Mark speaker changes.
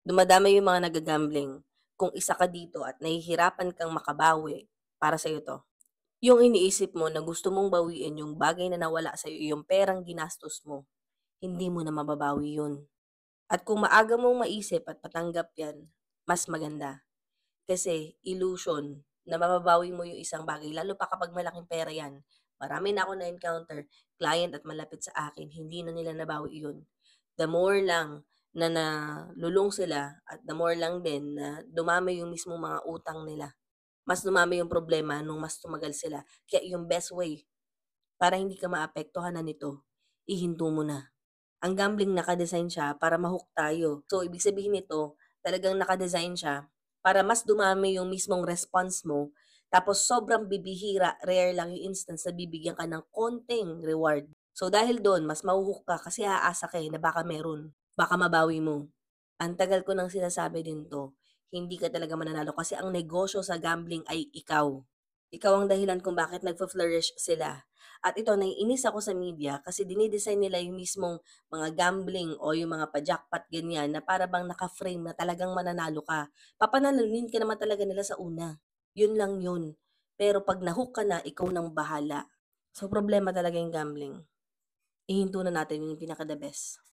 Speaker 1: Dumadami yung mga nagga-gambling. Kung isa ka dito at nahihirapan kang makabawi, para sa'yo 'to. Yung iniisip mo na gusto mong bawiin yung bagay na nawala sa'yo, yung perang ginastos mo, hindi mo na mababawi yun. At kung maaga mong maisip at matanggap yan, mas maganda. Kasi illusion na mababawi mo yung isang bagay lalo pa kapag malaking pera yan. Marami na ako na-encounter, client at malapit sa akin, hindi na nila nabawi yun. The more lang na nalulong sila at the more lang din na dumami yung mismong mga utang nila. Mas dumami yung problema nung mas tumagal sila. Kaya yung best way para hindi ka maapektuhan na nito, ihinto mo na. Ang gambling naka-design siya para ma-hook tayo. So, ibig sabihin nito, talagang naka-design siya para mas dumami yung mismong response mo, tapos sobrang bibihira, rare lang yung instance na bibigyan ka ng konting reward. So, dahil do'n mas mahu ka kasi aasa ka, eh, na baka meron, baka mabawi mo. Ang tagal ko ng sinasabi din 'to, hindi ka talaga mananalo kasi ang negosyo sa gambling ay ikaw. Ikaw ang dahilan kung bakit nagfo-flourish sila. At ito, naiinis ako sa media kasi dinidesign nila yung mismong mga gambling o yung mga pa-jackpot ganyan na para bang naka-frame na talagang mananalo ka. Papanalunin ka naman talaga nila sa una. Yun lang yun. Pero 'pag na-hook ka na, ikaw nang bahala. So, problema talaga yung gambling. Ihinto na natin, yun yung pinaka the best.